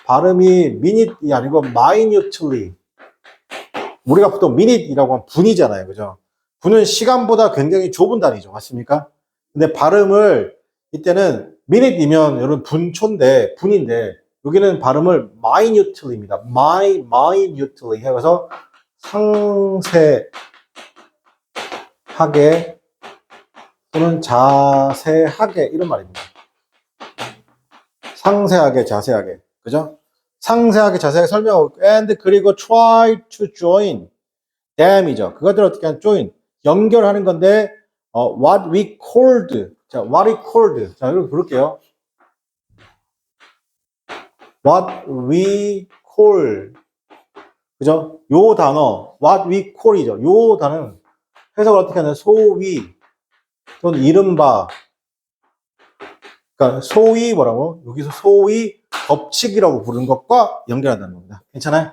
Speaker 1: 발음이 minute이 아니고 minutely. 우리가 보통 minute이라고 하면 분이잖아요, 그죠? 분은 시간보다 굉장히 좁은 단위죠, 맞습니까? 근데 발음을 이때는 minute이면 여러분 분인데 여기는 발음을 minutely입니다. minutely 해서 상세하게 또는 자세하게 이런 말입니다. 상세하게 자세하게, 그죠? 상세하게 자세하게 설명하고 and 그리고 try to join dam이죠. 그것들 어떻게 하면 join 연결하는 건데 what we called 자 what we called 자 이렇게 부를게요. what we call 그죠? 요 단어 what we call이죠. 요 단어는 해석을 어떻게 하냐면 소위 또는 이른바 그러니까 소위 뭐라고? 여기서 소위 법칙이라고 부르는 것과 연결한다는 겁니다. 괜찮아요?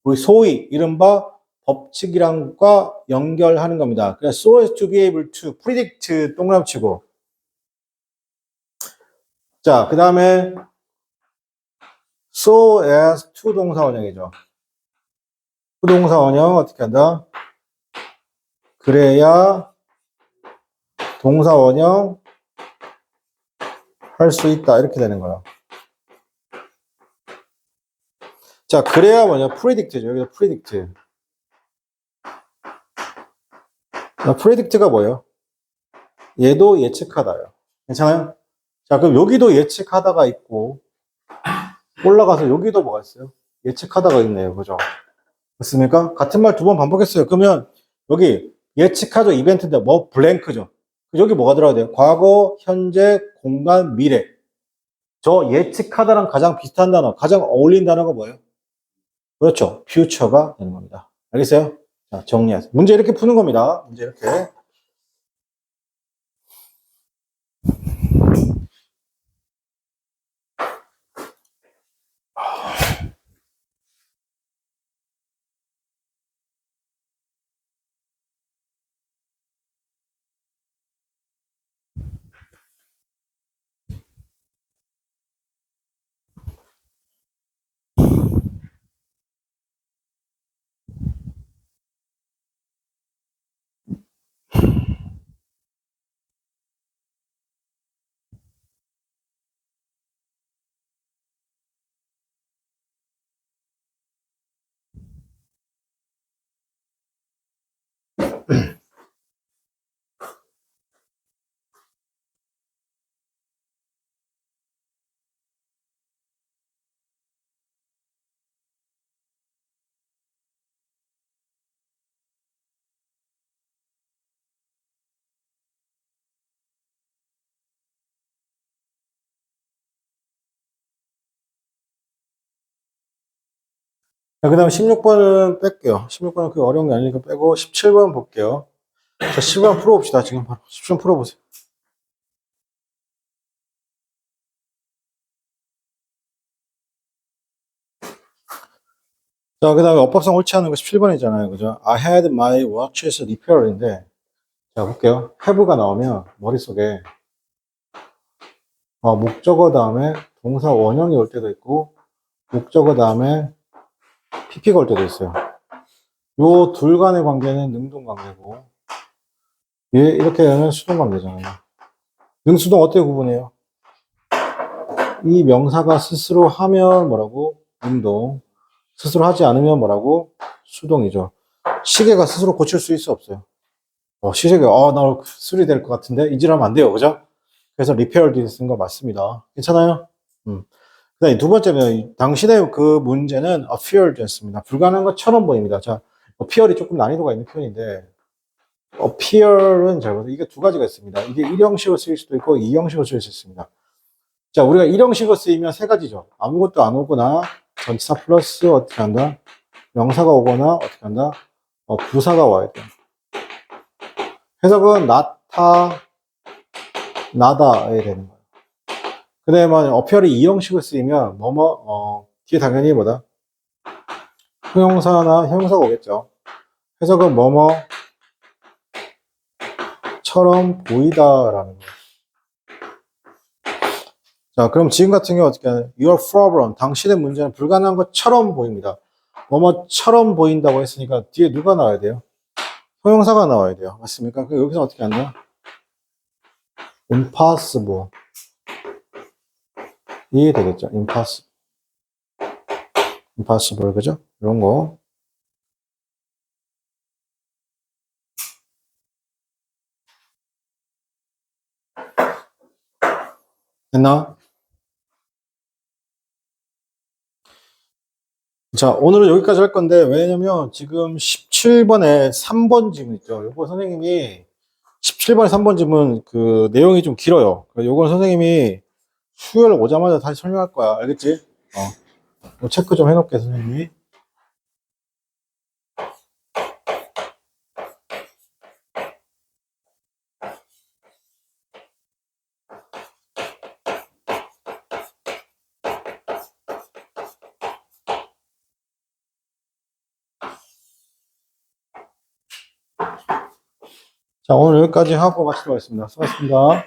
Speaker 1: 우리 소위 이른바 법칙이랑과 연결하는 겁니다. 그래서 so as to be able to predict 동그라미 치고 자, 그 다음에 so as to 동사 원형이죠. 부동사 원형 어떻게 한다? 그래야 동사 원형 할 수 있다 이렇게 되는 거야. 자, 그래야 뭐냐? predict죠. 여기서 predict. predict가 뭐예요? 얘도 예측하다요. 괜찮아요? 자, 그럼 여기도 예측하다가 있고 올라가서 여기도 뭐가 있어요? 예측하다가 있네요. 그죠? 맞습니까? 같은 말 두 번 반복했어요. 그러면 여기 예측하죠. 이벤트인데 뭐 블랭크죠. 여기 뭐가 들어가야 돼요? 과거, 현재, 공간, 미래. 저 예측하다랑 가장 비슷한 단어, 가장 어울리는 단어가 뭐예요? 그렇죠. future가 되는 겁니다. 알겠어요? 자, 정리하세요. 문제 이렇게 푸는 겁니다. 문제 이렇게. 자, 그 다음에 16번은 뺄게요. 16번은 그 어려운 게 아니니까 빼고 17번 볼게요. 자, 17번 풀어봅시다. 지금 바로 17번 풀어보세요. 자, 그 다음에 어법상 옳지 않은 거 17번이잖아요. 그죠? I had my watches repaired인데, 자, 볼게요. have가 나오면 머릿속에 목적어 다음에 동사 원형이 올 때도 있고 목적어 다음에 pp가 올 때도 있어요. 요 둘 간의 관계는 능동 관계고 이렇게 되면 수동 관계잖아요. 능수동 어떻게 구분해요? 이 명사가 스스로 하면 뭐라고? 능동. 스스로 하지 않으면 뭐라고? 수동이죠. 시계가 스스로 고칠 수 있어 없어요? 시계가 나 수리될 것 같은데 이질하면 안 돼요. 그죠? 그래서 repaired 쓴 거 맞습니다. 괜찮아요? 그다음에 두 번째는 당신의 그 문제는 appeared였습니다. 불가능한 것처럼 보입니다. 자, appear이 조금 난이도가 있는 표현인데 appear은 잘 보세요. 이게 두 가지가 있습니다. 이게 1형식으로 쓰일 수도 있고 2형식으로 쓰일 수 있습니다. 자, 우리가 1형식으로 쓰이면 세 가지죠. 아무것도 안 오거나 전치사 플러스 어떻게 한다? 명사가 오거나 어떻게 한다? 부사가 와야 돼요. 해석은 나다에 되는 거예요. 그 다음에 만약 appear이 2형식으로 쓰이면 뒤에 당연히 뭐다? 형용사나 형용사가 오겠죠. 해석은 처럼 보이다라는 거예요. 자, 그럼 지금 같은 경우 어떻게 하냐? Your problem, 당신의 문제는 불가능한 것처럼 보입니다. 뭐뭐처럼 보인다고 했으니까 뒤에 누가 나와야 돼요? 형용사가 나와야 돼요. 맞습니까? 그럼 여기서 어떻게 한다? impossible. 이 되겠죠. impossible, 그죠? 이런 거. 됐나? 자, 오늘은 여기까지 할 건데, 왜냐면 지금 17번에 3번 지문 있죠. 요거 선생님이 17번에 3번 지문 그 내용이 좀 길어요. 요건 선생님이 수요일 오자마자 다시 설명할 거야. 알겠지? 요 체크 좀 해놓을게, 선생님이. 자, 오늘 여기까지 하고 마치도록 하겠습니다. 수고하셨습니다.